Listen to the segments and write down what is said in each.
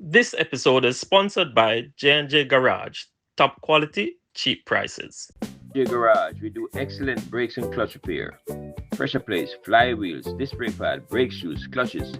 This episode is sponsored by J&J Garage. Top quality, cheap prices. J Garage, we do excellent brakes and clutch repair. Pressure plates, flywheels, disc brake pad, brake shoes, clutches.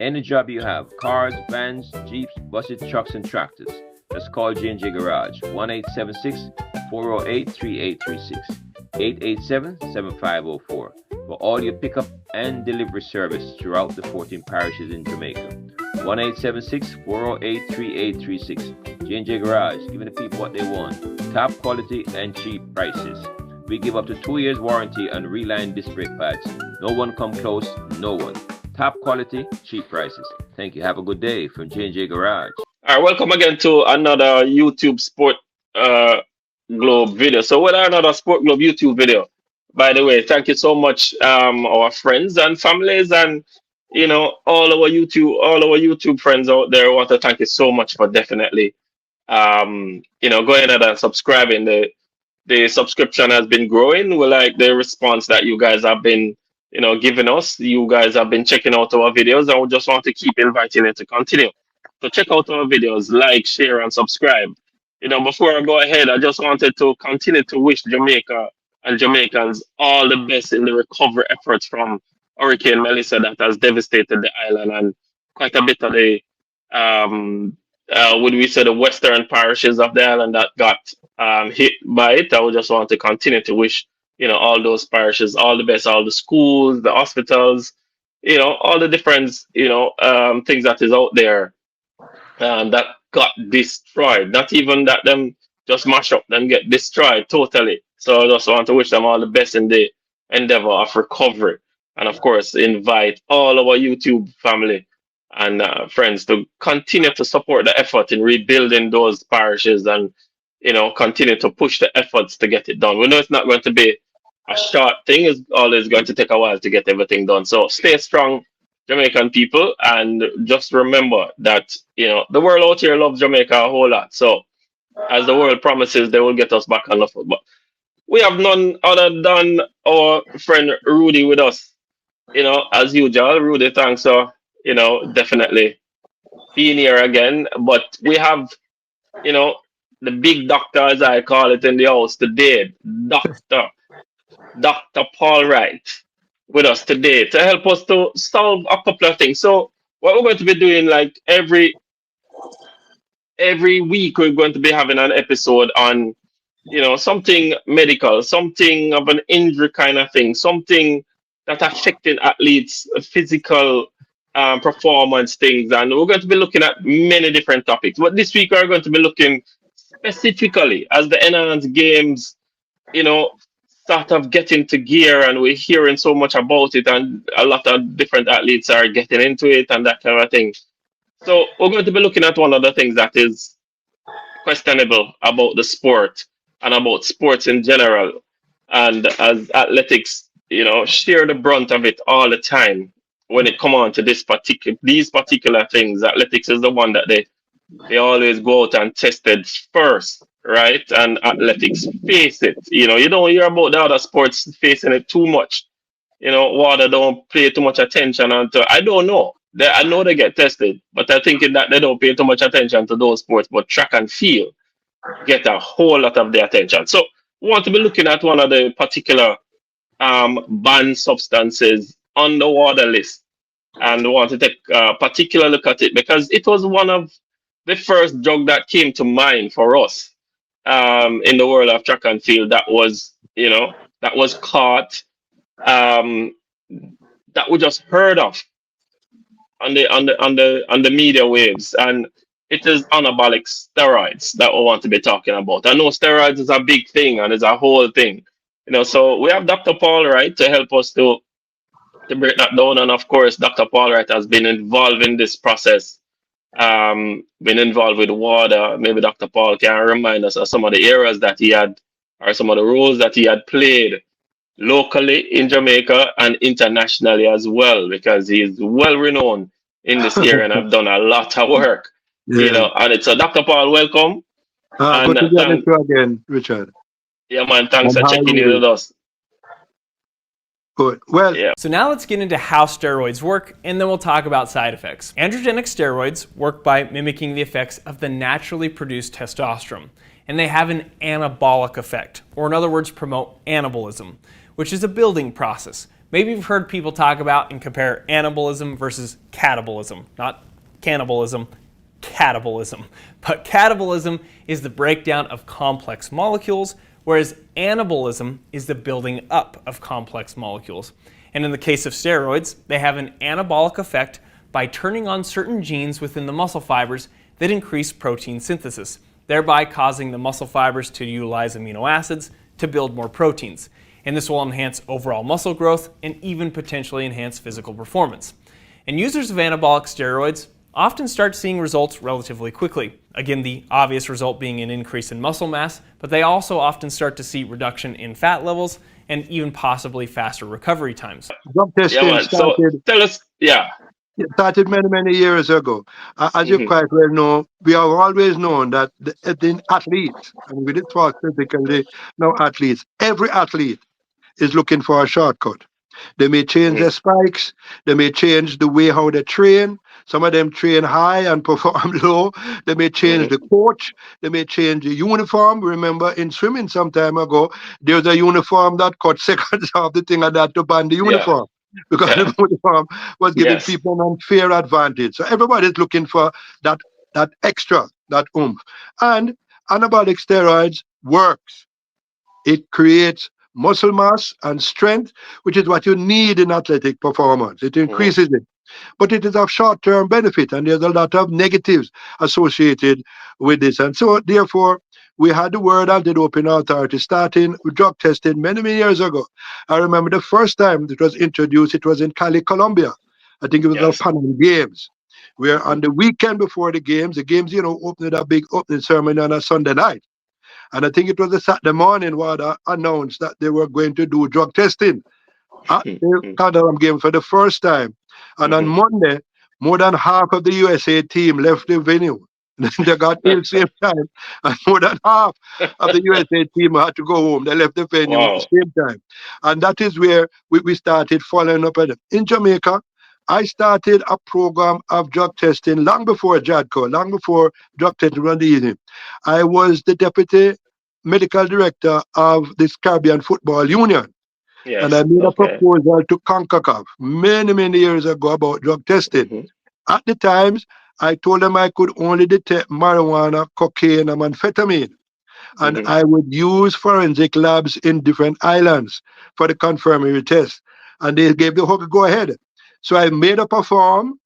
Any job you have, cars, vans, jeeps, buses, trucks, and tractors. Just call J&J Garage, 1-876-408-3836, 887-7504 for all your pickup and delivery service throughout the 14 parishes in Jamaica. 1-876-408-3836. J&J Garage, giving the people what they want. Top quality and cheap prices. We give up to 2 years warranty on reline disc brake pads. No one come close, no one. Top quality, cheap prices. Thank you. Have a good day from J&J Garage. All right, welcome again to another YouTube Sport Globe video. So, with another Sport Globe YouTube video. By the way, thank you so much, our friends and families, and all our YouTube friends out there. I want to thank you so much for definitely, going ahead and subscribing. The subscription has been growing. We like the response that you guys have been, giving us. You guys have been checking out our videos, and we just want to keep inviting you to continue. So check out our videos, like, share, and subscribe. Before I go ahead, I just wanted to continue to wish Jamaica and Jamaicans all the best in the recovery efforts from Hurricane Melissa that has devastated the island, and quite a bit of the would we say the western parishes of the island that got hit by it. I would just want to continue to wish all those parishes all the best, all the schools, the hospitals, all the different things that is out there that got destroyed. Not even that them just mash up, them get destroyed totally. So I just want to wish them all the best in the endeavor of recovery. And of course, invite all our YouTube family and friends to continue to support the effort in rebuilding those parishes, and continue to push the efforts to get it done. We know it's not going to be a short thing. It's always going to take a while to get everything done. So stay strong, Jamaican people, and just remember that the world out here loves Jamaica a whole lot. So as the world promises, they will get us back on the foot. But we have none other than our friend Rudy with us. As usual, Rudy, thanks for definitely being here again. But we have the big doctor, as I call it in the house today, Dr. Paul Wright, with us today to help us to solve a couple of things. So what we're going to be doing, like every week, we're going to be having an episode on something medical, something of an injury kind of thing, something that affecting athletes' physical performance things. And we're going to be looking at many different topics. But this week, we're going to be looking specifically as the enhanced games, start of getting to gear, and we're hearing so much about it, and a lot of different athletes are getting into it and that kind of thing. So we're going to be looking at one of the things that is questionable about the sport and about sports in general. And as athletics, share the brunt of it all the time when it come on to these particular things. Athletics is the one that they always go out and test it first, right? And athletics face it. You don't hear about the other sports facing it too much. Water don't pay too much attention until I don't know. I know they get tested, but I think that they don't pay too much attention to those sports. But track and field get a whole lot of the attention. So we want to be looking at one of the particular banned substances on the water list, and we want to take a particular look at it because it was one of the first drug that came to mind for us in the world of track and field that was caught, that we just heard of on the media waves, and it is anabolic steroids that we want to be talking about. I know steroids is a big thing and it's a whole thing, so we have Dr. Paul Wright to help us to break that down. And of course, Dr. Paul Wright has been involved in this process, been involved with water. Maybe Dr. Paul can remind us of some of the areas that he had, or some of the roles that he had played locally in Jamaica and internationally as well, because he's well renowned in this area and have done a lot of work. Yeah. And it's a Dr. Paul, welcome. And Good to be with you again, Richard. yeah, man, thanks And for how are checking in you? with us. Good. Well, Yeah. So now let's get into how steroids work, and then we'll talk about side effects. Androgenic steroids work by mimicking the effects of the naturally produced testosterone, and they have an anabolic effect, or in other words, promote anabolism, which is a building process. Maybe you've heard people talk about and compare anabolism versus catabolism, not cannibalism, catabolism. But catabolism is the breakdown of complex molecules, whereas anabolism is the building up of complex molecules. And in the case of steroids, they have an anabolic effect by turning on certain genes within the muscle fibers that increase protein synthesis, thereby causing the muscle fibers to utilize amino acids to build more proteins. And this will enhance overall muscle growth and even potentially enhance physical performance. And users of anabolic steroids often start seeing results relatively quickly. Again, the obvious result being an increase in muscle mass, but they also often start to see reduction in fat levels and even possibly faster recovery times. drug Yeah, testing man. So tell us, yeah. started many, many years ago. As you Hmm. quite well know, we have always known that the athletes, and we did talk specifically now athletes, every athlete is looking for a shortcut. They may change Hmm. their spikes, they may change the way how they train. Some of them train high and perform low. They may change Hmm. the coach, they may change the uniform. Remember in swimming some time ago, there was a uniform that cut seconds off the thing and that to ban the Yeah. uniform because Yeah. the uniform was giving Yes. people an unfair advantage. So everybody's looking for that extra, that oomph. And anabolic steroids works. It creates muscle mass and strength, which is what you need in athletic performance. It Hmm. increases it. But it is of short term benefit, and there's a lot of negatives associated with this. And so, therefore, we had the World Anti-Doping Authority starting with drug testing many, many years ago. I remember the first time it was introduced, it was in Cali, Colombia. I think it was the Yes. Pan Am Games, where Hmm. on the weekend before the games, opened a big opening ceremony on a Sunday night. And I think it was a Saturday morning WADA announced that they were going to do drug testing at the Hmm. Canada game for the first time. And on Hmm. Monday, more than half of the USA team left the venue. They got ill same time, and more than half of the USA team had to go home. They left the venue at the Wow. same time. And that is where we started following up at it. In Jamaica, I started a program of drug testing long before JADCO, long before drug testing was easy. I was the deputy medical director of this Caribbean Football Union. And I Yes. made a Okay. proposal to CONCACAF many, many years ago about drug testing. Hmm. At the times, I told them I could only detect marijuana, cocaine, and amphetamine. And Hmm. I would use forensic labs in different islands for the confirmatory test. And they gave the whole go ahead. So I made up a form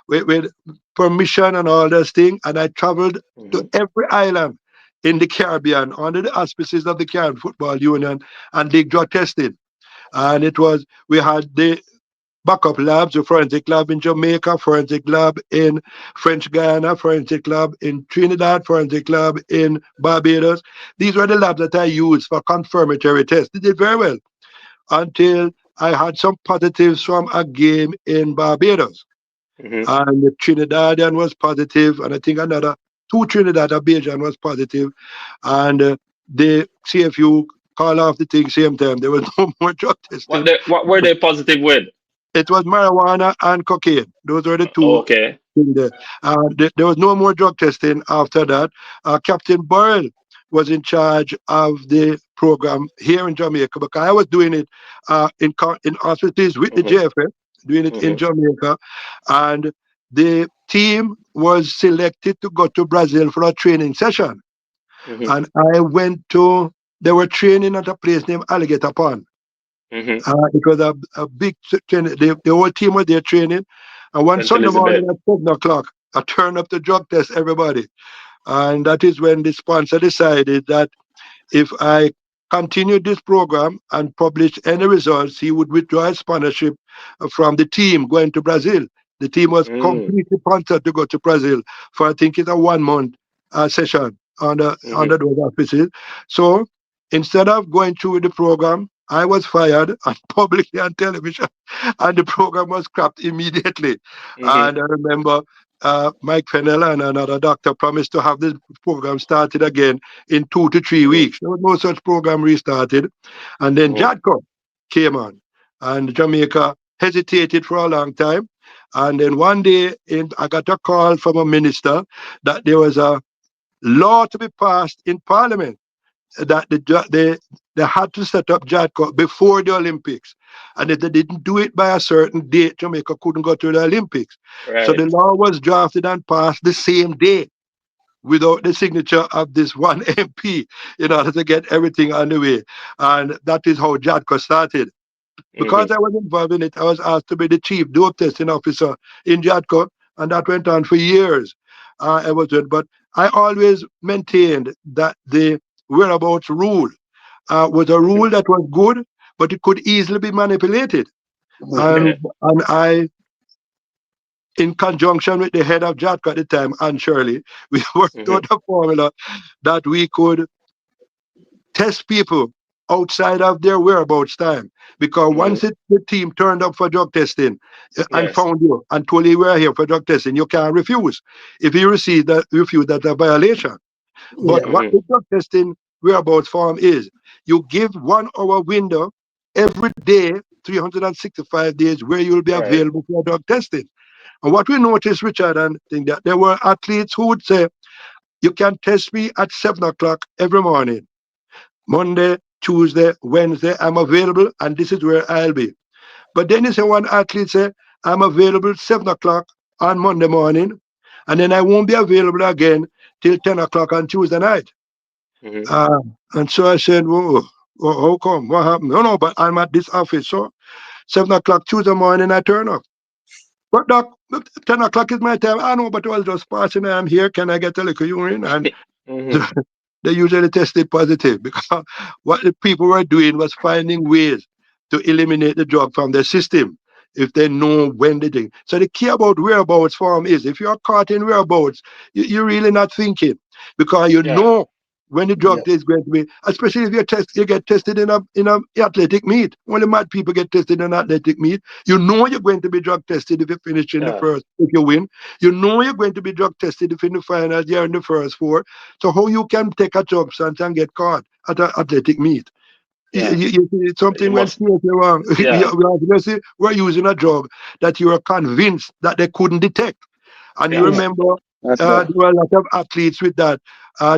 with permission and all those things. And I traveled to Hmm. every island in the Caribbean under the auspices of the Caribbean Football Union and did drug testing. And we had the backup labs, the forensic lab in Jamaica, forensic lab in French Guiana, forensic lab in Trinidad, forensic lab in Barbados. These were the labs that I used for confirmatory tests. They did very well until I had some positives from a game in Barbados. Hmm. And the Trinidadian was positive, and I think another two Trinidad and Bajan was positive. And the CFU call off the thing same time. There was no more drug testing. What were they positive with? It was marijuana and cocaine. Those were the two Okay. things there. There was no more drug testing after that. Captain Burrell was in charge of the program here in Jamaica because I was doing it in hospitals with the Hmm. JFF, doing it in Hmm. Jamaica. And the team was selected to go to Brazil for a training session. Hmm. And they were training at a place named Alligator Pond. Hmm. It was a big training. The whole team was there training. And one St. Sunday Elizabeth. morning at 7 o'clock, I turned up the drug test everybody. And that is when the sponsor decided that if I continued this program and published any results, he would withdraw his sponsorship from the team going to Brazil. The team was Mm. completely sponsored to go to Brazil for I think it's a 1 month session Hmm. under those auspices. So instead of going through with the program, I was fired and publicly on television, and the program was scrapped immediately. Hmm. And I remember Mike Fennell and another doctor promised to have this program started again in 2 to 3 Hmm. weeks. There was no such program restarted. And then Hmm. Jadco came on. and Jamaica hesitated for a long time. And then one day, I got a call from a minister that there was a law to be passed in Parliament that they had to set up JADCO before the Olympics. And if they didn't do it by a certain date, Jamaica couldn't go to the Olympics. So the Right. law was drafted and passed the same day without the signature of this one MP in order to get everything on the way. And that is how JADCO started. Because Mm-hmm. I was involved in it, I was asked to be the chief dope testing officer in JADCO, and that went on for years. I was doing, but I always maintained that the whereabouts rule was a Mm-hmm. rule that was good, but it could easily be manipulated. And, Okay. and I, in conjunction with the head of JADCO at the time, Anne Shirley, we worked Mm-hmm. out a formula that we could test people outside of their whereabouts time. Because Mm-hmm. once the team turned up for drug testing and Yes. found you and told you we are here for drug testing, you can't refuse. If you refuse, that's a violation. But Yeah. what Mm-hmm. the drug testing whereabouts form is, you give 1 hour window every day, 365 days, where you'll be Right. available for drug testing. And what we noticed, Richard, and think that there were athletes who would say, you can test me at 7 o'clock every morning. Monday, Tuesday, Wednesday, I'm available and this is where I'll be. But then you say one athlete say, I'm available 7 o'clock on Monday morning, and then I won't be available again till 10 o'clock on Tuesday night. Mm-hmm. Uh, and so I said, whoa, how come? What happened? No, no, but I'm at this office. So 7 o'clock Tuesday morning, I turn up. But doc, 10 o'clock is my time. I know, but I was just passing. I'm here. Can I get a little urine? And Mm-hmm. they usually tested positive because what the people were doing was finding ways to eliminate the drug from their system if they know when they think. So the key about whereabouts form is if you're caught in whereabouts, you're really not thinking because you Yeah. know when the drug Yep. is going to be, especially if you get tested in a athletic meet. Only mad people get tested in athletic meet. You know you're going to be drug tested if you finish in the Yeah. first, if you win. You know you're going to be drug tested if in the finals you're in the first four. So how you can take a drug substance and get caught at an athletic meet? Yeah. You Something went must. seriously wrong. Yeah. We're using a drug that you were convinced that they couldn't detect. And you Yes. Yeah. remember That's right. there were a lot of athletes with that.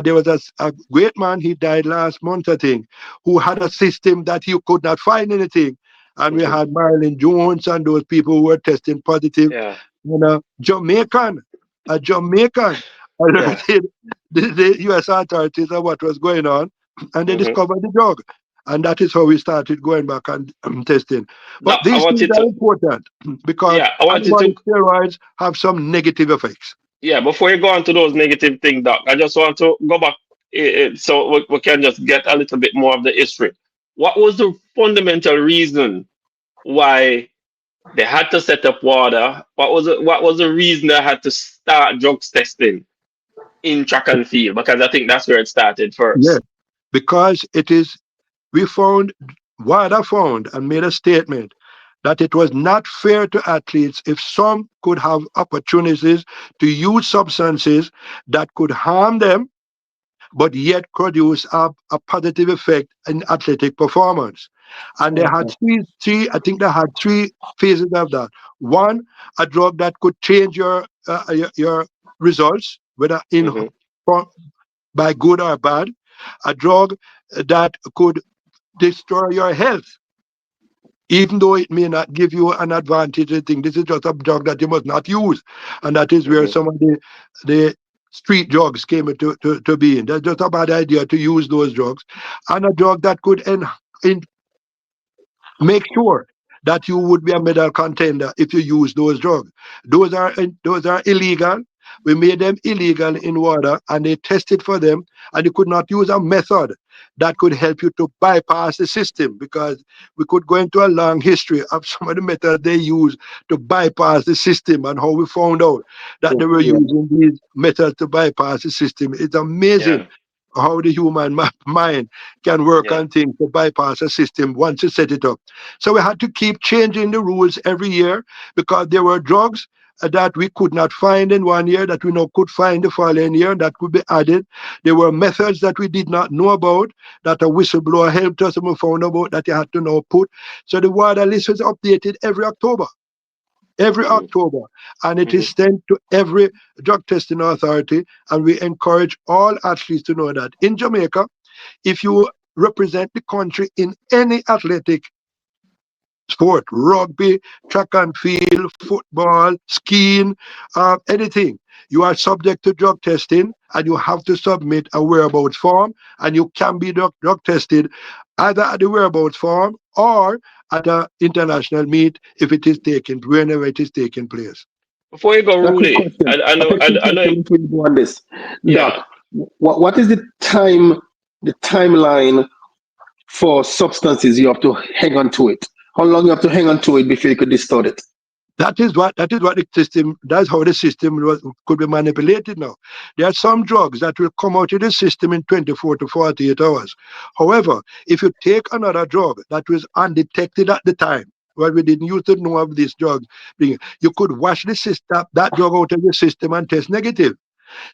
There was a great man, he died last month, I think, who had a system that you could not find anything. And we Mm-hmm. had Marilyn Jones and those people who were testing positive. Yeah. Jamaican, a Jamaican Yeah. alerted the US authorities of what was going on, and they Mm-hmm. discovered the drug. And that is how we started going back and testing. But Now I these things wanted are to. important because Yeah. I wanted to. anabolic steroids have some negative effects. Yeah. Before you go on to those negative things, Doc, I just want to go back, so we can just get a little bit more of the history. What was the fundamental reason why they had to set up water? What was the reason they had to start drugs testing in track and field? Because I think that's where it started Yes, first. because it is, we found, WADA found and made a statement that it was not fair to athletes if some could have opportunities to use substances that could harm them but yet produce a positive effect in athletic performance. And they had Okay. I think they had three phases of that. One, a drug that could change your results, whether in Hmm. for- by good or bad. A drug that could destroy your health, even though it may not give you an advantage. I think this is just a drug that you must not use, and that is where Hmm. some of the street drugs came to being. That's just a bad idea to use those drugs, and a drug that could make sure that you would be a medal contender if you use those drugs. Those are illegal. We made them illegal in water, and they tested for them, and you could not use a method that could help you to bypass the system because we could go into a long history of some of the methods they use to bypass the system and how we found out that they were Yeah. using these methods to bypass the system. It's amazing. Yeah. how the human mind can work Yeah. on things to bypass a system once you set it up. So we had to keep changing the rules every year because there were drugs that we could not find in one year that we now could find the following year that could be added. There were methods that we did not know about that a whistleblower helped us and we found about that you had to now put. So the water list was updated every Mm-hmm. October, and it Mm-hmm. is sent to every drug testing authority. And we encourage all athletes to know that in Jamaica, if you represent the country in any athletic sport, rugby, track and field, football, skiing, anything, you are subject to drug testing and you have to submit a whereabouts form, and you can be drug tested either at the whereabouts form or at an international meet if it is taken, whenever it is taking place. Before you go, A quick Rudy, question. I A know, quick I know. question before you go on this. Yeah. Doc, what is the timeline for substances you have to hang on to it? How long you have to hang on to it before you could distort it? That is what the system. That's how the system could be manipulated now. There are some drugs that will come out of the system in 24 to 48 hours. However, if you take another drug that was undetected at the time, well, we didn't used to know of this drug, you could wash the system, that drug out of the system and test negative.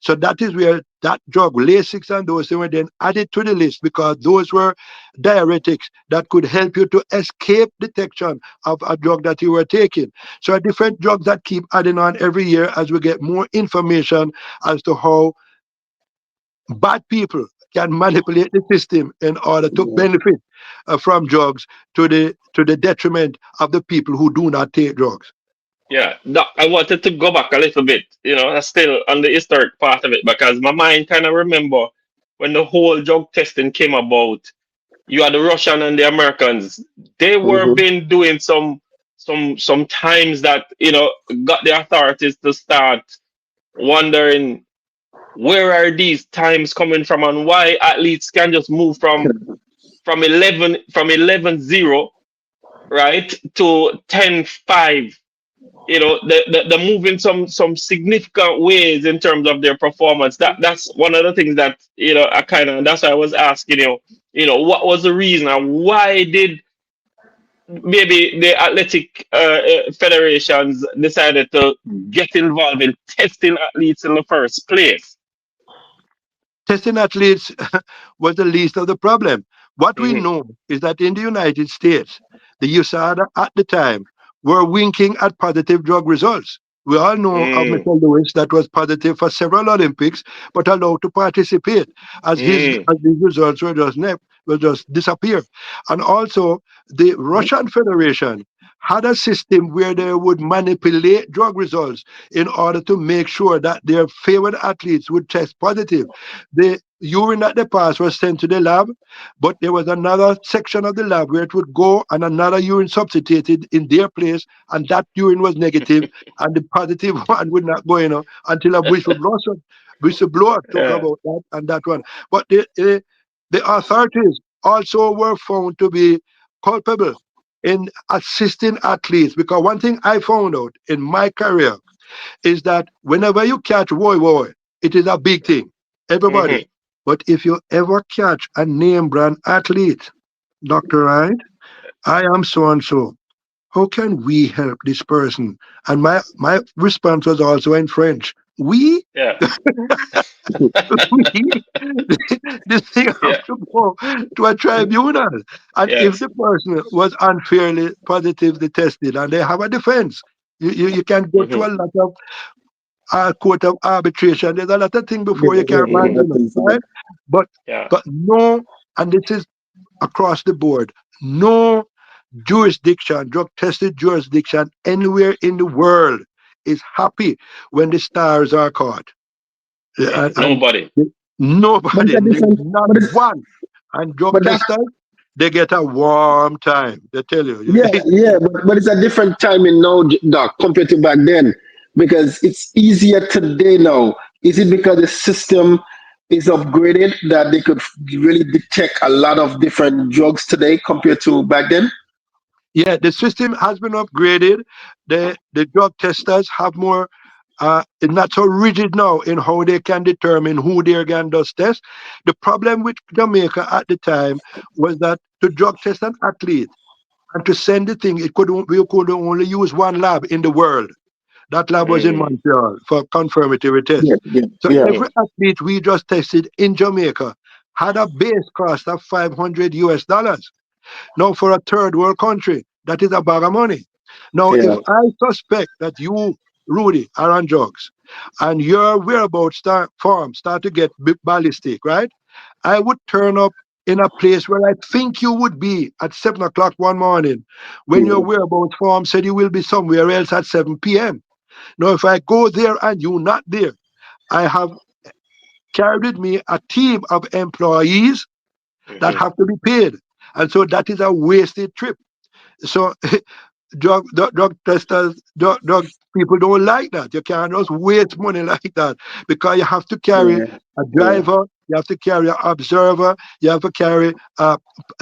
So that is where that drug, Lasix and those, they were then added to the list because those were diuretics that could help you to escape detection of a drug that you were taking. So different drugs that keep adding on every year as we get more information as to how bad people can manipulate the system in order to Yeah. benefit from drugs to the detriment of the people who do not take drugs. Yeah, I wanted to go back a little bit, still on the historic part of it, because my mind kind of remember when the whole drug testing came about. You had the Russian and the Americans. They were Mm-hmm. been doing some times that got the authorities to start wondering where are these times coming from and why athletes can just move from 11-0, right, to 10-5. They're moving some significant ways in terms of their performance. That's one of the things that I kind of, that's why I was asking what was the reason and why did maybe the athletic federations decided to get involved in testing athletes in the first place. Testing athletes was the least of the problem. What we Hmm. know is that in the United States, the USADA at the time were winking at positive drug results. We all know of Mm, Mr. Lewis that was positive for several Olympics, but allowed to participate as his mm, as these results will just disappear. And also, the Russian Federation had a system where they would manipulate drug results in order to make sure that their favored athletes would test positive. The urine that they passed was sent to the lab, but there was another section of the lab where it would go and another urine substituted in their place, and that urine was negative, and the positive one would not go in until a whistleblower talk yeah. about that and that one. But the authorities also were found to be culpable in assisting athletes because one thing I found out in my career is that whenever you catch woy, it is a big thing. Hmm. Everybody. But if you ever catch a name brand athlete, Dr. Right, I am so and so. How can we help this person? And my response was also in French. We Yeah. we this thing have Yeah. to go to a tribunal. And if Yes. the person was unfairly positively tested and they have a defense, you can go Hmm. through a lot of court of arbitration. There's a lot of things Yeah, before you can yeah, Hmm. manage it, that is, right? But Yeah. but no, and this is across the board, no jurisdiction, drug tested jurisdiction anywhere in the world is happy when the stars are caught. Yeah. And Nobody. but it's nobody, a different, not one. And drug but that, testers, they get a warm time. They tell you. yeah, yeah, but it's a different timing now, Doc, compared to back then, because it's easier today now. Is it because the system is upgraded that they could really detect a lot of different drugs today compared to back then? Yeah, the system has been upgraded. The drug testers have more. it's not so rigid now in how they can determine who they can does test. The problem with Jamaica at the time was that to drug test an athlete and to send the thing, we could only use one lab in the world. That lab was in Mm. Montreal for confirmatory Yeah, tests. yeah, So yeah, every athlete we just tested in Jamaica had a base cost of 500 US dollars. Now, for a third world country, that is a bag of money. Now, if yeah, I suspect that you, Rudy, are on drugs and your whereabouts start to get ballistic, right? I would turn up in a place where I think you would be at 7 o'clock one morning when your yeah, whereabouts form said you will be somewhere else at 7 p.m. Now, if I go there and you're not there, I have carried with me a team of employees that Mhm. have to be paid. And so that is a wasted trip. So drug testers, drug people don't like that. You can't just waste money like that because you have to carry yeah, a yeah. driver, you have to carry an observer, you have to carry a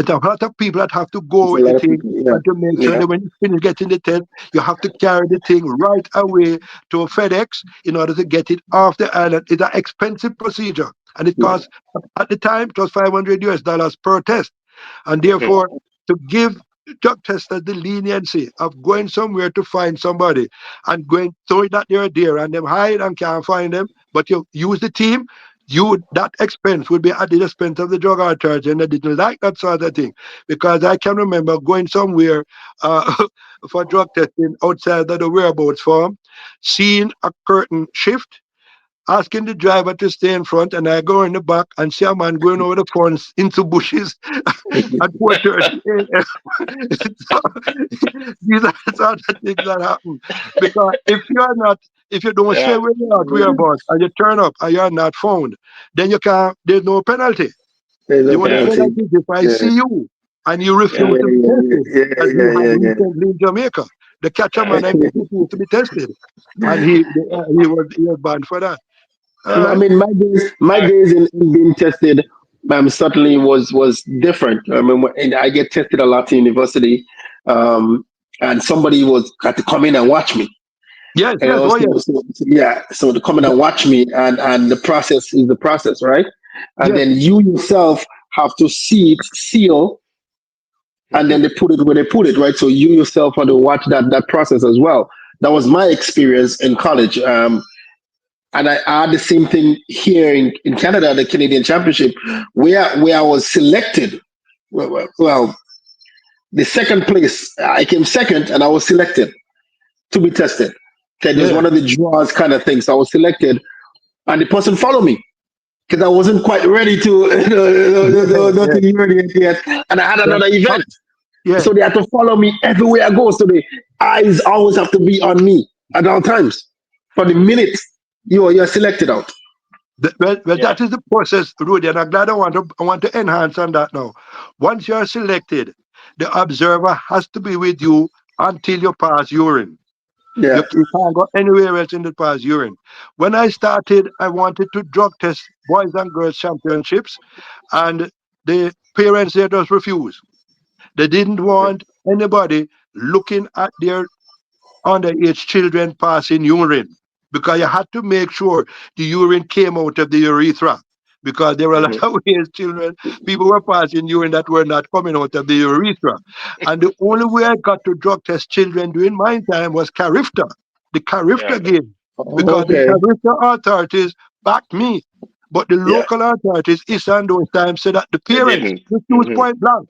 lot of people that have to go It's a with the lot of thing people. Yeah, and to make sure yeah, that when you finish getting the test, you have to carry the thing right away to FedEx in order to get it off the island. It's an expensive procedure and it yeah, costs, at the time, it was 500 US dollars per test. And Mhm. therefore, to give drug testers the leniency of going somewhere to find somebody and going throwing that they're there and them hide and can't find them, but you use the team, that expense would be at the expense of the drug authority, and I didn't like that sort of thing because I can remember going somewhere for drug testing outside of the whereabouts farm, seeing a curtain shift, asking the driver to stay in front, and I go in the back and see a man going over the fence into bushes at 4:30 a.m. So, these are the sort of things that happen. Because if you don't say Yeah. where you're at, whereabouts, and you turn up and you're not found, then you can't, there's no penalty. there's The no only Yeah. penalty. penalty is if I Yeah, see you and you yeah, Yeah. refuse to be yeah, tested, yeah, as we yeah, had yeah, yeah, recently in Jamaica. The catcher Yeah. man and he refused to be tested. And he was banned for that. All I right. mean, my I, days in being tested, certainly was different. I mean, and I get tested a lot in university, um, and somebody was had to come in and watch me. Yes, You yes, know, oh yes. yeah, so to come in and watch me, and the process is the process, right? And Yes, then you yourself have to see it, seal, and Mhm. then they put it where they put it, right? So you yourself have to watch that process as well. That was my experience in college. And I had the same thing here in Canada, the Canadian Championship, where I was selected. Well, the second place, I came second, and I was selected to be tested. Okay, there's yeah. one of the draws kind of things. So I was selected, and the person followed me because I wasn't quite ready to, Yeah, not yeah. ready yet, and I had That, another event, yeah. so they had to follow me everywhere I go. So the eyes always have to be on me at all times. For the minute you're selected out. Well, Yeah. that is the process, Rudy, and I'm glad I want to enhance on that now. Once you're selected, the observer has to be with you until you pass urine. Yeah, You can't go anywhere else in the pass urine. When I started, I wanted to drug test boys and girls championships, and the parents there just refused. They didn't Mhm. want anybody looking at their underage children passing urine because you had to make sure the urine came out of the urethra because there were a lot Mhm. of ways people were passing urine that were not coming out of the urethra. And the only way I got to drug test children during my time was Carifta, the Yeah. Carifta game, oh, because the okay, Carifta authorities backed me. But the yeah. local authorities, Issa and those times, said that the They parents didn't. refused Mhm. point blank.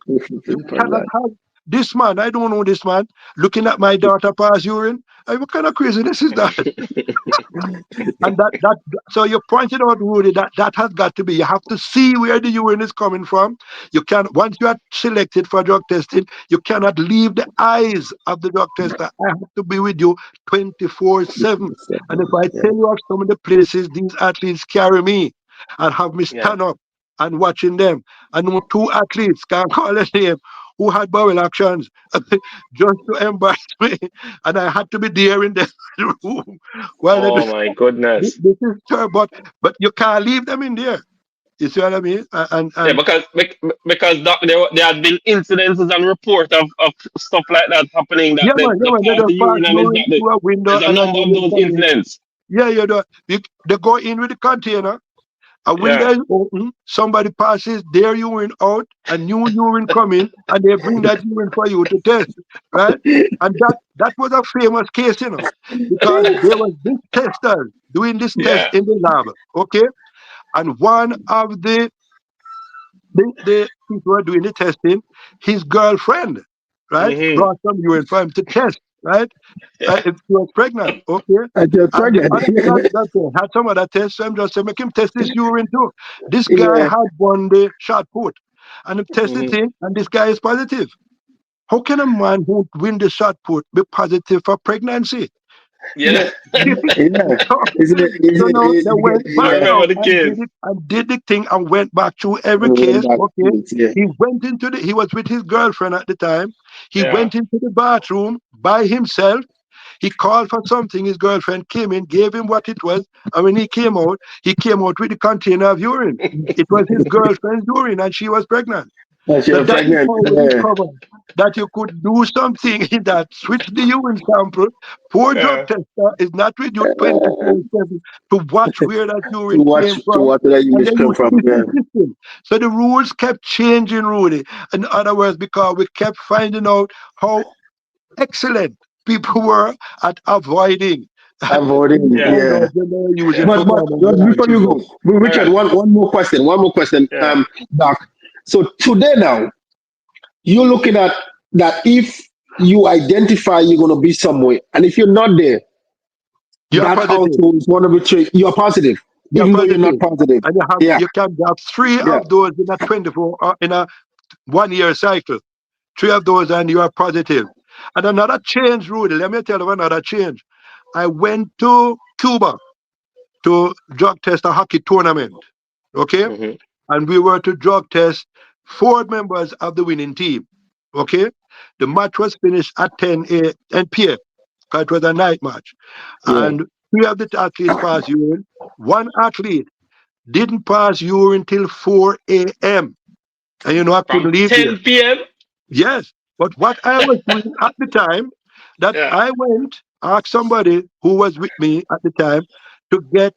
You cannot have this man. I don't know this man looking at my daughter pass urine. What kind of craziness is that? And so you pointed out, Rudy, that has got to be. You have to see where the urine is coming from. You can Once you are selected for drug testing, you cannot leave the eyes of the drug tester. I have to be with you 24/7. And if I Yeah, tell you of some of the places these athletes carry me and have me Yeah. stand up and watching them, I know two athletes, can't call a name, who had bowel actions just to embarrass me, and I had to be there in the room while they do. Oh my goodness. This is terrible, but you can't leave them in there. You see what I mean? Yeah, And because there had been incidences and report of stuff like that happening that yeah, man, they they pass the just pass urine and it's urine not the, through a window there's a and number of then those come in. incidents. Yeah, they go in with the container. A window Yeah. is open, somebody passes their urine out, a new urine come in, and they bring that urine for you to test, right? And that was a famous case, because there was this tester doing this test Yeah. in the lab, okay? And one of the people who are doing the testing, his girlfriend, right, Mm-hmm. brought some urine for him to test, right? Yeah. If she was pregnant, okay? I just And the pregnant. other doctor had some other tests, so I'm just saying, make him test this urine too. This guy Yeah, had won the shot put, and he tested Mm-hmm. it, and this guy is positive. How can a man who win the shot put be positive for pregnancy? Yeah. yeah, yeah. So, they went I back Yeah. out remember the and case. did the thing and went back through every Going case. back Okay, to it, yeah. he was with his girlfriend at the time. He Yeah. went into the bathroom by himself. He called for something. His girlfriend came in, gave him what it was, and when he came out with a container of urine. It was his girlfriend's urine, and she was pregnant. And she So was that is pregnant. how we Yeah. discovered that you could do something that switch the urine sample. Poor drug Yeah. tester is not with you 24/7 to watch where that To urine watch came to from. watch that And English they come used to from. be Yeah. consistent. So the rules kept changing, Rudy. In other words, because we kept finding out how excellent people were at avoiding Avoiding. Yeah. Yeah. steroids when they were using performance But before you enhancing go, drugs. All Richard, right. one more question. One more question. Yeah. Doc. So today now, you're looking at that if you identify you're gonna be somewhere, and if you're not there, You are that positive. also is one of the traits. You're positive, You are even though you're not positive. positive. And Yeah. you can have three Yeah. of those in a 24 in a 1 year cycle. Three of those and you are positive. And another change, Rudy, let me tell you another change. I went to Cuba to drug test a hockey tournament. Okay? Mm-hmm. And we were to drug test four members of the winning team. Okay? The match was finished at 10 p.m. because it was a night match. Yeah. And three of the athletes passed urine. One athlete didn't pass urine till 4 a.m. And I From couldn't leave there. 10 p.m. Yes, but what I was doing at the time, that Yeah. I went, asked somebody who was with me at the time to get,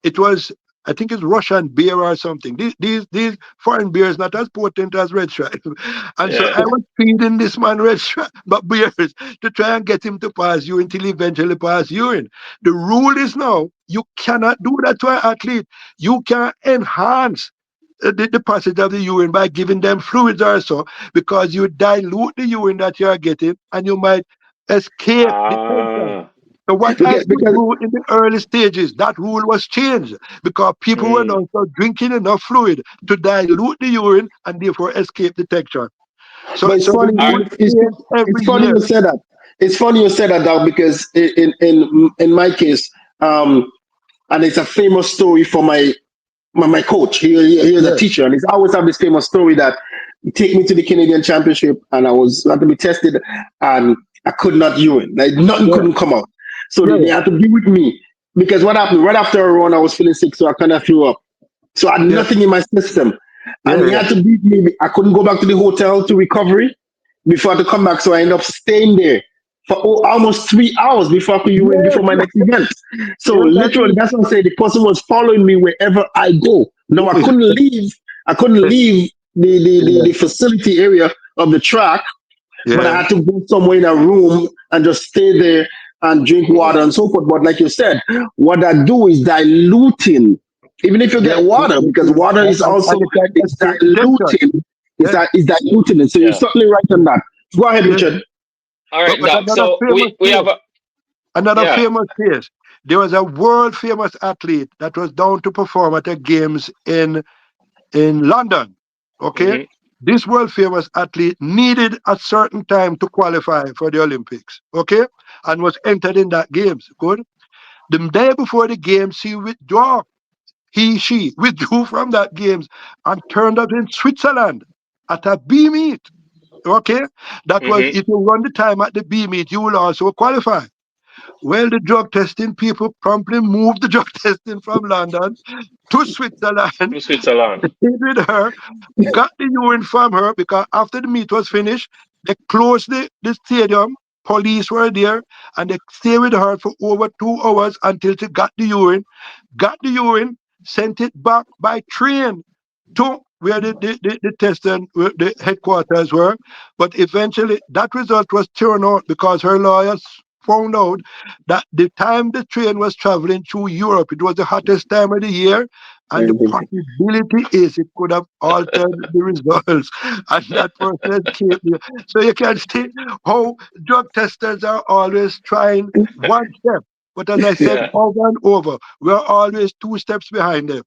it was, I think it's Russian beer or something. These foreign beers not as potent as Red Stripe. And so Yeah. I was feeding this man Red Stripe, but beers to try and get him to pass urine until he eventually passed urine. The rule is now, you cannot do that to an athlete. You can enhance the passage of the urine by giving them fluids also because you dilute the urine that you are getting and you might escape detection. Ah. So what I could Because do in the early stages, that rule was changed because people were Mm. now start drinking enough fluid to dilute the urine and therefore escape detection. So but it's so the funny. All right. rules change It's every funny year. you said that. It's funny you said that, Doc, because in my case, and it's a famous story for my coach. He was a Yeah, teacher, and he's always have this famous story that he take me to the Canadian Championship, and I was had to be tested, and I could not urine. Like nothing yeah, couldn't come out. So yeah, they had to be with me because what happened right after a run, I was feeling sick, so I kind of threw up. So I had yeah, nothing in my system, yeah, and he yeah, had to beat me. I couldn't go back to the hotel to recovery before I had to come back. So I ended up staying there for almost 3 hours before I could urine yeah, before my next event. So yeah, that literally, that's what I'm saying. The person was following me wherever I go. No, I is. couldn't leave. I couldn't leave the facility area of the track, but I Yeah, had to go somewhere in a room and just stay there and drink Mm. water and so forth. But like you said, what I do is diluting. Even if you yeah, get water, because water is and also it can it's escape detection. diluting. Yes, It's diluting it. So you're Yeah. certainly right on that. Go ahead, yes. Richard. All right, But Doc. another So famous we have case. a Another yeah. famous case. There was a world famous athlete that was down to perform at the games in London. Okay, Mm-hmm. this world famous athlete needed a certain time to qualify for the Olympics. Okay, and was entered in that games. Good. The day before the games, he withdrew. She withdrew from that games and turned up in Switzerland at a B meet. Okay, that was Mm-hmm. if you run the time at the B meet, you will also qualify. Well, the drug testing people promptly moved the drug testing from London to Switzerland, To Switzerland. stayed with her, got the urine from her because after the meet was finished, they closed the stadium. Police were there and they stayed with her for over 2 hours until she got the urine, sent it back by train to where the test and where the headquarters were. But eventually that result was thrown out because her lawyers found out that the time the train was traveling through Europe, it was the hottest time of the year, and the possibility is it could have altered the results, and that person escaped. So you can see how drug testers are always trying one step. But as I said Yeah. over and over, we're always 2 steps behind them.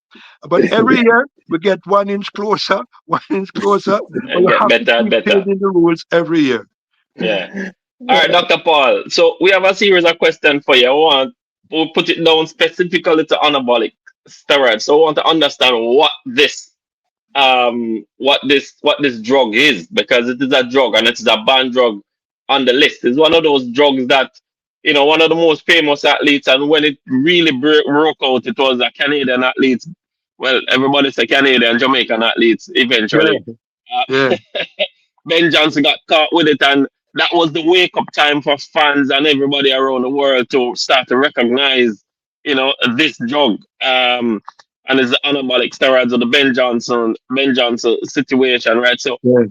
But every year we get 1 inch closer, 1 inch closer. But And you get have to better and keep better. changing the rules every year. Yeah. All right, Dr. Paul. So we have a series of questions for you. We'll put it down specifically to anabolic steroids. So I want to understand what this drug is, because it is a drug and it is a banned drug on the list. It's one of those drugs that, one of the most famous athletes, and when it really broke out, it was a Canadian athlete. Well, everybody say Canadian, Jamaican athletes eventually. Yeah, Uh, yeah, Ben Johnson got caught with it, and that was the wake up time for fans and everybody around the world to start to recognize, this drug. And it's the anabolic steroids or the Ben Johnson situation, right? So, yeah.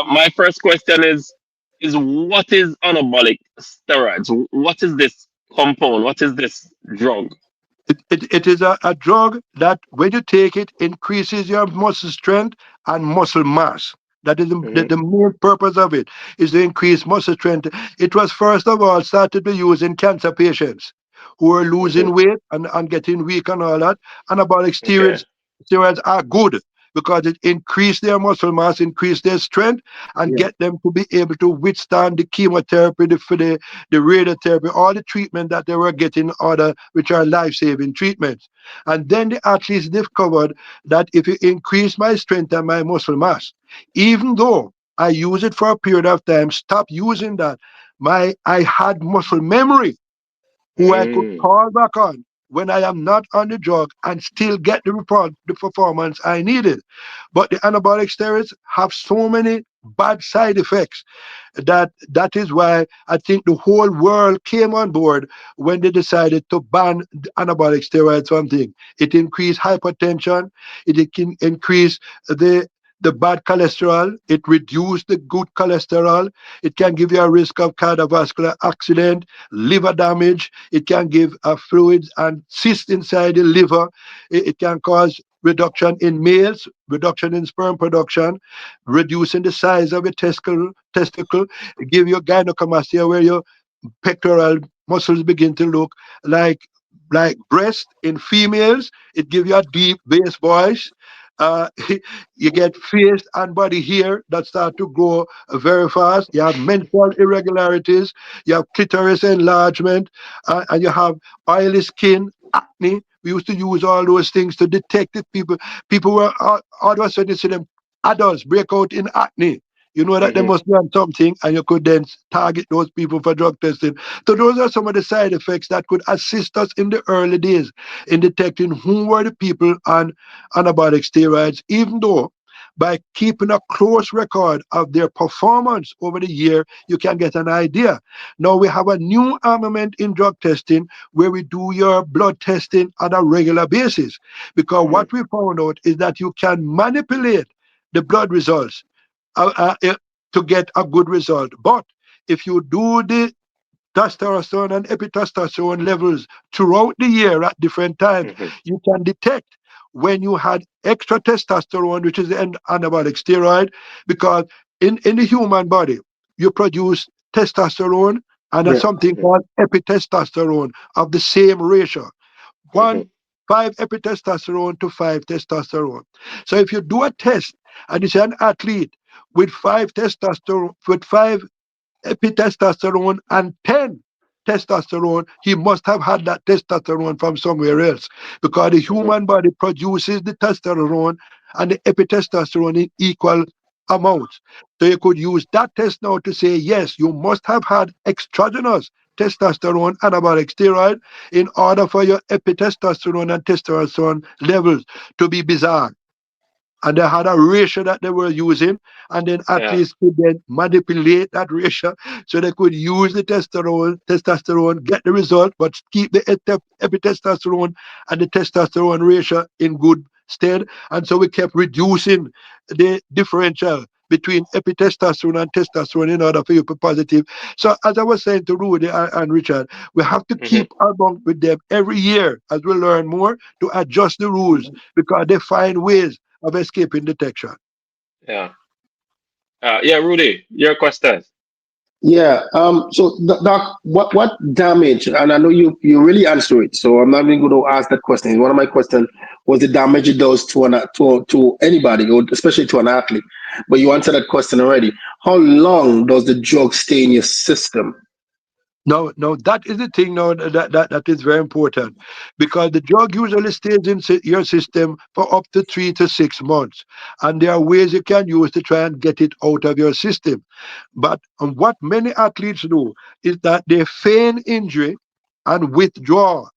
my first question is what is anabolic steroids? What is this compound? What is this drug? It is a drug that when you take it increases your muscle strength and muscle mass. That is Hmm. the main purpose of it, is to increase muscle strength. It was first of all started to use in cancer patients who were Hmm. losing weight and getting weak and all that. Anabolic Okay. steroids are good because it increase their muscle mass, increase their strength, and get them to be able to withstand the chemotherapy, the radiotherapy, all the treatment that they were getting, other which are life-saving treatments. And then the athletes discovered that if you increase my strength and my muscle mass, even though I use it for a period of time, stop using that, I had muscle memory who I could Mm. call back on when I am not on the drug and still get the performance I needed. But the anabolic steroids have so many bad side effects that is why I think the whole world came on board when they decided to ban the anabolic steroids. One thing, it increased hypertension, it can increase the bad cholesterol, it reduced the good cholesterol, it can give you a risk of cardiovascular accident, liver damage, it can give fluids and cysts inside the liver, it can cause reduction in males, reduction in sperm production, reducing the size of your testicle, give you gynecomastia where your pectoral muscles begin to look like breast in females. It gives you a deep bass voice. Uh, you get face and body hair that start to grow very fast. You have menstrual irregularities. You have clitoris enlargement, and you have oily skin, acne. We used to use all those things to detect if people were all of a sudden you see them adults break out in acne. You know that they Hmm. must be on something, and you could then target those people for drug testing. So those are some of the side effects that could assist us in the early days in detecting who were the people on anabolic steroids, even though by keeping a close record of their performance over the year, you can get an idea. Now we have a new armament in drug testing where we do your blood testing on a regular basis. Because Hmm. what we found out is that you can manipulate the blood results to get a good result. But if you do the testosterone and epitestosterone levels throughout the year at different times, Hmm. you can detect when you had extra testosterone, which is an anabolic steroid, because in the human body, you produce testosterone and something Hmm. called epitestosterone of the same ratio. Hmm. One, 5 epitestosterone to 5 testosterone. So if you do a test and it's an athlete with 5 testosterone and 10 testosterone, he must have had that testosterone from somewhere else because the Hmm. human body produces the testosterone and the epitestosterone in equal amounts. So you could use that test now to say, yes, you must have had exogenous testosterone anabolic steroid in order for your epitestosterone and testosterone levels to be bizarre. and they had a ratio that they were using, and then Yeah. athletes could then manipulate that ratio so they could use the testosterone, get the result, but keep the epitestosterone and the testosterone ratio in good stead. And so we kept reducing the differential between epitestosterone and testosterone in order for you to be positive. So as I was saying to Rudy and Richard, we have to Hmm. keep along with them every year as we learn more to adjust the rules because they find ways of escaping detection. Yeah. Yeah, Rudy, your question. Yeah. So, Doc, what damage? And I know you really answer it, so I'm not even going to ask that question. One of my questions was the damage it does to to anybody, or especially to an athlete. But you answered that question already. How long does the drug stay in your system? No, no, that is the thing. No, that is very important because the drug usually stays in your system for up to 3 to 6 months, and there are ways you can use to try and get it out of your system. But what many athletes do is that they feign injury and withdraw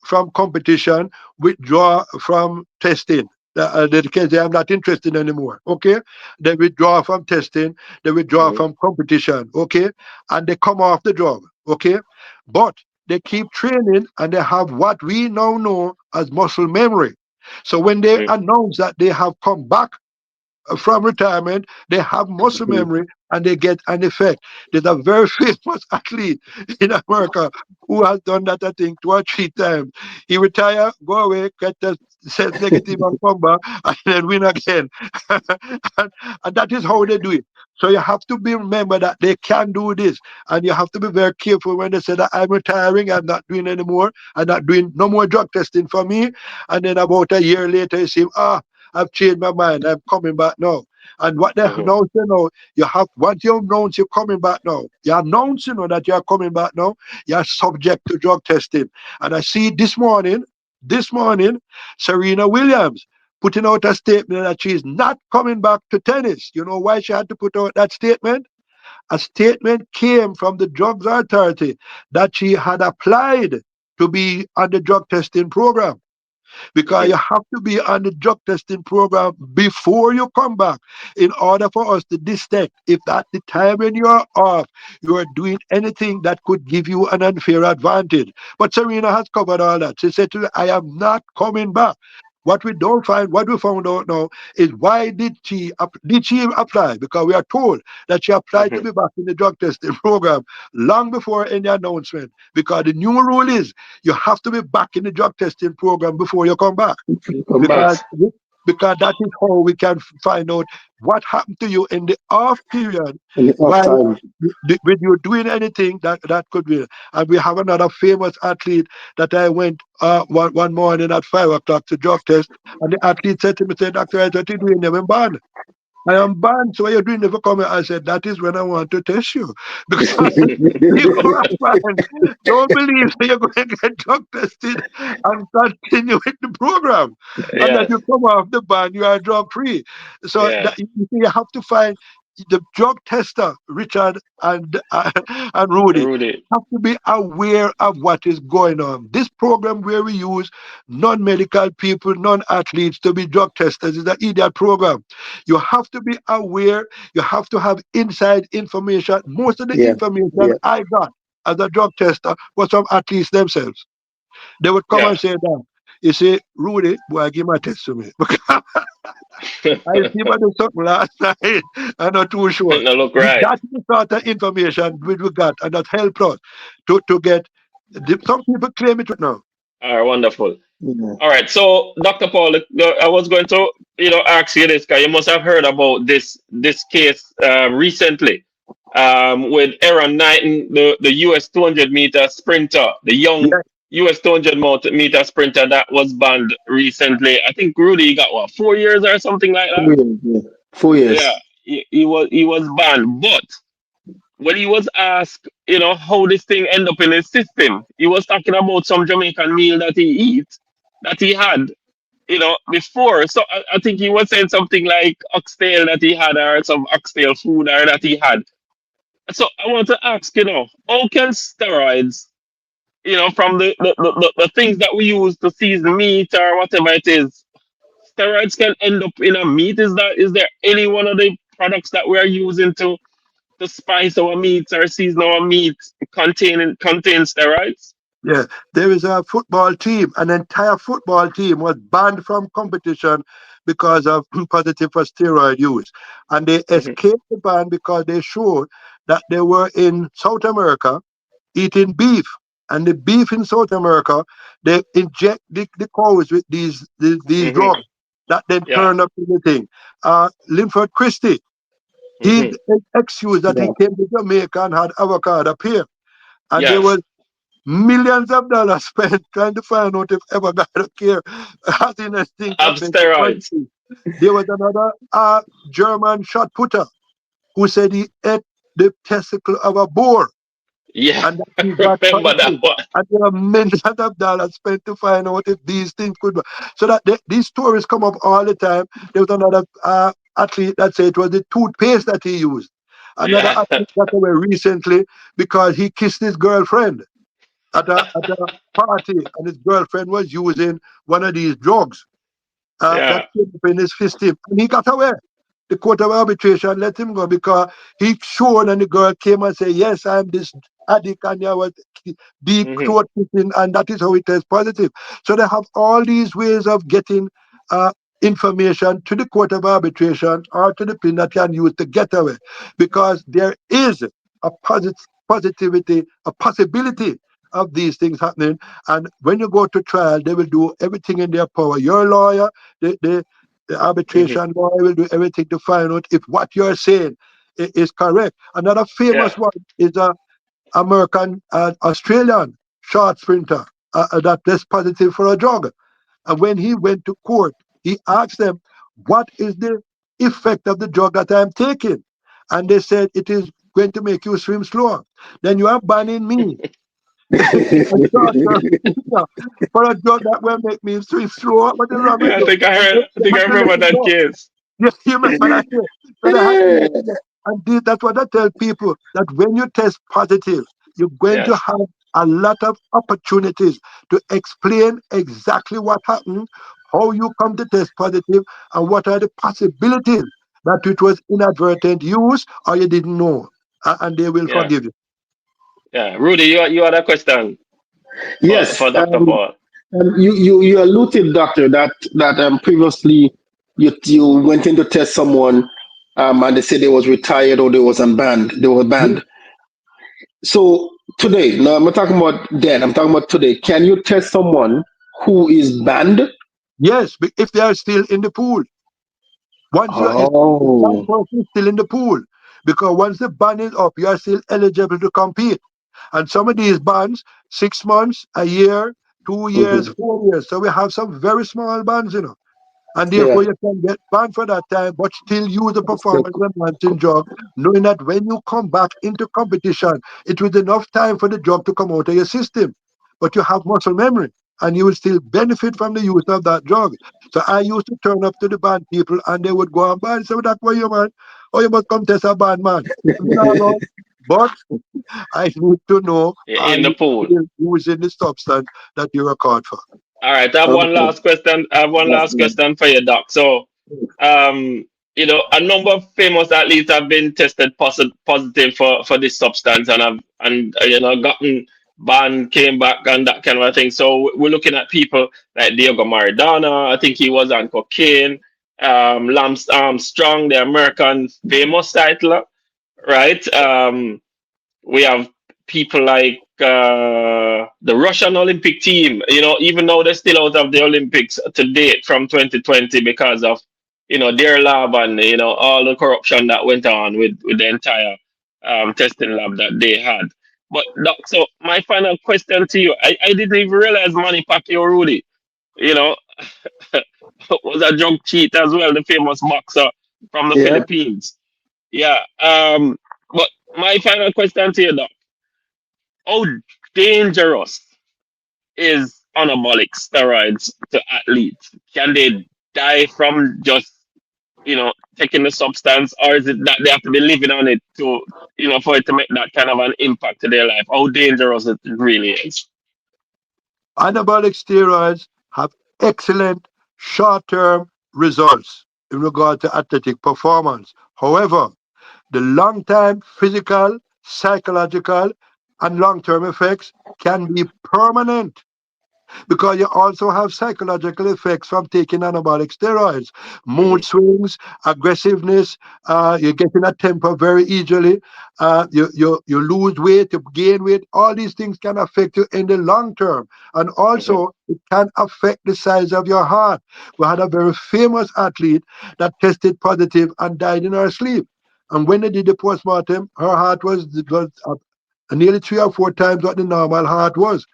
from competition, withdraw from testing. They can say, I'm not interested anymore. Okay. They withdraw from testing, they withdraw Hmm. from competition. Okay. And they come off the drug. Okay. But they keep training and they have what we now know as muscle memory. So when they Hmm. announce that they have come back from retirement, they have muscle Mhm. memory and they get an effect. There's a very famous athlete in America who has done that, I think, 2 or 3 times. He retire, go away, get the says negative and come back, and then win again. and, and that is how they do it. So you have to be remember that they can do this, and you have to be very careful when they say that I'm retiring, I'm not doing anymore, I'm not doing no more drug testing for me, and then about a year later you see, I've changed my mind. I'm coming back now. And what they Hmm. announce, you have once you announce you're coming back now. You announce, that you're coming back now. You're subject to drug testing. And I see this morning, Serena Williams putting out a statement that she's not coming back to tennis. You know why she had to put out that statement? A statement came from the drugs authority that she had applied to be on the drug testing program because Hmm. you have to be on the drug testing program before you come back in order for us to detect if at the time when you're off, you are doing anything that could give you an unfair advantage. But Serena has covered all that. She said to me, I am not coming back. What we found out now is why did she apply? Because we are told that she applied to Hmm. be back in the drug testing program long before any announcement. Because the new rule is you have to be back in the drug testing program before you come back You come back because because that is how we can find out what happened to you in the off period in the off while time. when you're doing anything that could be. And we have another famous athlete that I went one morning at 5 o'clock to drug test, and the athlete said to me, say, Doctor, I thought you doing them in band. I am banned, so what you're doing never come here. I said, that is when I want to test you. Because you are fine. Don't believe that you're going to get drug tested and continue with the program. And that Yes. you come off the ban, you are drug free. So Yeah. that you have to find the drug tester, Richard and Rudy, Rudy. have to be aware of what is going on. This program where we use non-medical people, non-athletes to be drug testers is an idiot program. You have to be aware. You have to have inside information. Most of the Yeah, information yeah. I got as a drug tester was from athletes themselves. They would come and Yeah. say that. You say, Rudy, boy, give my test to me. Because I see what do something last night. I'm not too sure. No, look right. That's the sort of information we got, and that helped us to get. Some people claim it right now. All right, wonderful. Yeah. All right, so Dr. Paul, I was going to, ask you this because you must have heard about this case recently, with Aaron Knighton, the U.S. 200-meter sprinter, the young Yeah, U.S. 200-meter sprinter that was banned recently. I think Rudy got what, 4 years or something like that. 4 years. Yeah. 4 years. Yeah, he was banned, but when he was asked, how this thing end up in his system, he was talking about some Jamaican meal that he eat, that he had, before. So I think he was saying something like oxtail that he had, or some oxtail food or that he had. So I want to ask, how can steroids, from the things that we use to season meat or whatever it is, steroids can end up in a meat? Is there any one of the products that we are using to spice our meats or season our meats contain steroids? Yeah, there is a football team, an entire football team was banned from competition because of positive for steroid use. And they Hmm. escaped the ban because they showed that they were in South America eating beef. And the beef in South America, they inject the cows with these Hmm. drugs that then Yeah. turn up anything. Linford Christie, he Hmm. excused that he Yeah. came to Jamaica and had avocado here. And there Yes. was millions of dollars spent trying to find out if ever got a care has anything Of compared to steroids. quantity. There was another German shot putter who said he ate the testicle of a boar Yeah. and that he I got remember that positive. one. And there are millions of dollars spent to find out if these things could be. So that these stories come up all the time. There was another athlete that said it was the toothpaste that he used. Another Yeah. athlete got away recently because he kissed his girlfriend at a party, and his girlfriend was using one of these drugs that Yeah. came up in his system, and he got away. The court of arbitration let him go because he showed, and the girl came and said, "Yes, I'm this addict, and I was deep Hmm. throat kissing, and that is how it is positive." So they have all these ways of getting uh, information to the court of arbitration or to the pin that can use to get away, because there is a positivity, a possibility of these things happening. And when you go to trial, they will do everything in their power. Your lawyer, the Hmm. arbitration lawyer will do everything to find out if what you're saying is correct. Another Yeah. famous one is a American Australian short sprinter that test positive for a drug. And when he went to court, he asked them, "What is the effect of the drug that I'm taking?" And they said, "It is going to make you swim slower." Then you are banning me, a short-term sprinter, for a drug that will make me swim slower. What is wrong with Yeah. you? I think I Have to let remember it that go. case. Yes, you remember that here. So they have to let you know. And that's what I tell people, that when you test positive, you're going to Yes. have a lot of opportunities to explain exactly what happened, how you come to test positive, and what are the possibilities that it was inadvertent use or you didn't know. And they will Yeah. forgive you. Yeah. Rudy, you had a question for Yes. Dr. Paul. You alluded, doctor, that previously you went in to test someone, and they said they was retired or they was unbanned. They were Yes, banned. So today, no, I'm not talking about then. I'm talking about today. Can you test someone who is banned? yes, but if they are still in the pool. Once you're in, the ban Oh. person is still in the pool. Because once the ban is up, you are still eligible to compete. And some of these bans, 6 months, a year, 2 years, Hmm. 4 years. So we have some very small bans. And therefore Yeah. you can get banned for that time, but still use the Still performance enhancing drug, knowing that when you come back into competition, it was enough time for the drug to come out of your system. But you have muscle memory, and you will still benefit from the use of that drug. So I used to turn up to the band people, and they would go and buy. So that way, you man, oh, you must come test a band man. I'm not wrong, but I need to know, are In the you pool. still using the substance that you were caught for? All right, I have one okay. last question. I have one That's last question for you, Doc. So, a number of famous athletes have been tested positive for this substance, and have gotten banned, came back, and that kind of a thing. So we're looking at people like Diego Maradona. I think he was on cocaine. Lance Armstrong, the American famous cycler, right? We have people like the Russian Olympic team. Even though they're still out of the Olympics to date from 2020 because of their lab and all the corruption that went on with the entire testing lab that they had. But Doc, so my final question to you, I didn't even realize Manny Pacquiao Rudy, you know, was a drug cheat as well, the famous boxer from the yeah. Philippines. Yeah. But my final question to you, Doc, how dangerous is anabolic steroids to athletes? Can they die from just taking the substance, or is it that they have to be living on it to for it to make that kind of an impact to their life? How dangerous it really is? Anabolic steroids have excellent short term results in regard to athletic performance. However, the long time physical, psychological, and long term effects can be permanent because you also have psychological effects from taking anabolic steroids, mood Mhm. swings, aggressiveness, you get in a temper very easily, you lose weight, you gain weight. All these things can affect you in the long term. And Mhm. also, it can affect the size of your heart. We had a very famous athlete that tested positive and died in her sleep. And when they did the postmortem, her heart was nearly 3 or 4 times what the normal heart was.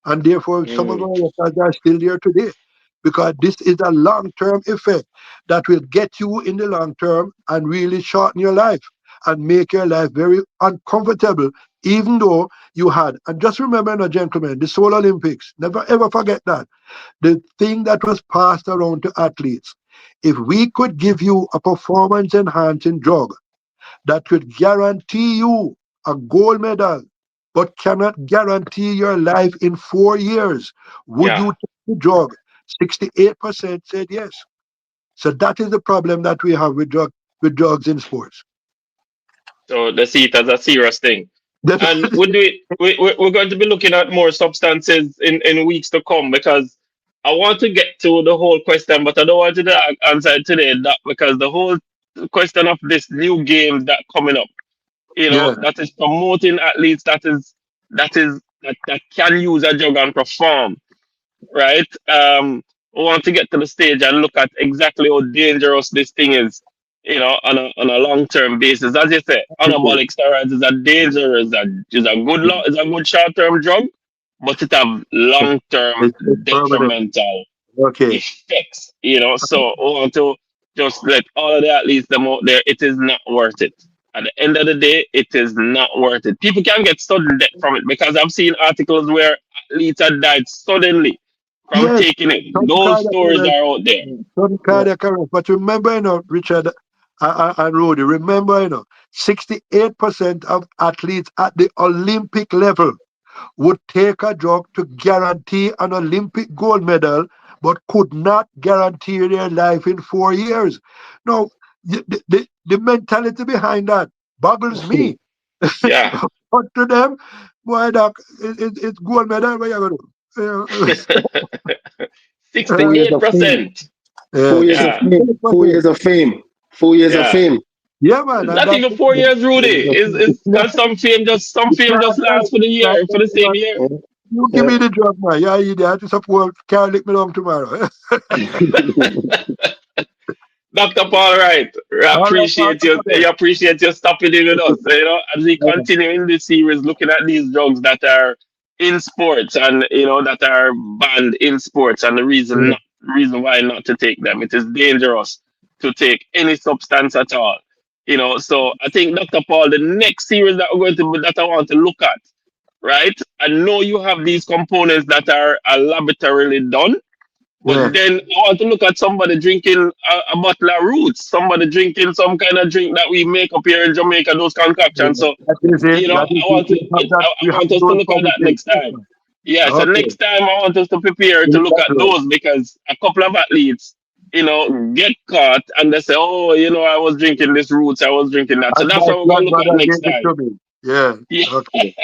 And therefore, some of Mm. our records are still there today because this is a long term effect that will get you in the long term and really shorten your life and make your life very uncomfortable, even though you had. And just remember, now, gentlemen, the Seoul Olympics, never ever forget that. The thing that was passed around to athletes. If we could give you a performance enhancing drug that could guarantee you a gold medal but cannot guarantee your life in 4 years. Would Yeah. you take the drug? 68% said yes. So that is the problem that we have with drugs in sports. So they see it as a serious thing. And Definitely. we do it. We're going to be looking at more substances in weeks to come because I want to get to the whole question, but I don't want to answer it today. That because the whole question of this new game that coming up, Yeah. that is promoting athletes that can use a drug and perform, right? We want to get to the stage and look at exactly how dangerous this thing is, on a long term basis. As you say, anabolic steroids is a danger, is a good short term drug, but it have long term It's permanent. detrimental Okay. effects. So we want to just let all of the athletes them out there. It is not worth it. At the end of the day, it is not worth it. People can get sudden death from it because I've seen articles where athletes have died suddenly from Yes. taking it. Sudden Those cardiac stories arrest. are out there. Sudden Yeah. cardiac arrest. But remember, Richard and Rudy, remember, 68% of athletes at the Olympic level would take a drug to guarantee an Olympic gold medal, but could not guarantee their life in 4 years. Now, the mentality behind that boggles me. Yeah. But to them, boy, doc, it's gold medal. What you gonna do? 4 years of fame. %. Yeah, 4 years of Yeah. fame. 68%. 4 years of fame. 4 years of Yeah. fame. Yeah, man, It's and not that even 4 years, Rudy. 4 years of fame. It's because some it's fame just lasts for the not, year, for the same year. Yeah. you give Yeah. me the drug, man. Yeah, you have to support. Can't lick me down tomorrow. Dr. Paul Wright, All right, appreciate you. man. Appreciate you stopping in with us. As we continue in this series, looking at these drugs that are in sports and that are banned in sports, and the reason why not to take them. It is dangerous to take any substance at all. So I think Dr. Paul, the next series that we're going to that I want to look at, right? I know you have these components that are laboratory done, but Yeah, then I want to look at somebody drinking a bottle of roots, somebody drinking some kind of drink that we make up here in Jamaica, those concoctions. So, that is it. That is I it. want to We I have want us to those look at that positives. next time. Yeah, so Okay, next time I want us to prepare to look at exactly. those because a couple of athletes, get caught and they say, oh, I was drinking this roots, I was drinking that. So And that's my what we're blood going to look at brother next gave it time. to me. Yeah. Yeah. Okay.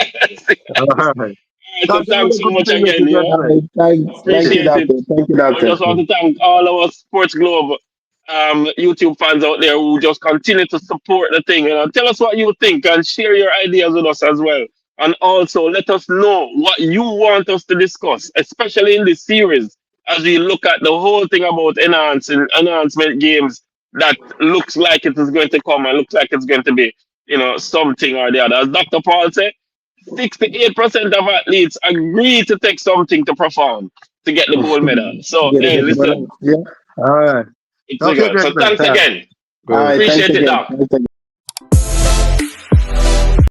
All right. So Thank you for thanks the so good much thing, ladies again. and All gentlemen. right. Thank you, Appreciate doctor. it. Thank you, I doctor. just want to thank all our Sports Globe YouTube fans out there who just continue to support the thing. Tell us what you think and share your ideas with us as well. And also let us know what you want us to discuss, especially in this series, as we look at the whole thing about enhancement games that looks like it is going to come and looks like it's going to be, something or the other. As Dr. Paul said, 68% of athletes agree to take something to perform to get the gold medal. So, Get it, hey, get it. listen, Yeah. All right. it's a Okay, good. So, gentlemen. thanks All right. again. All Good. right. Thanks Appreciate it, again. Doc. Thanks again.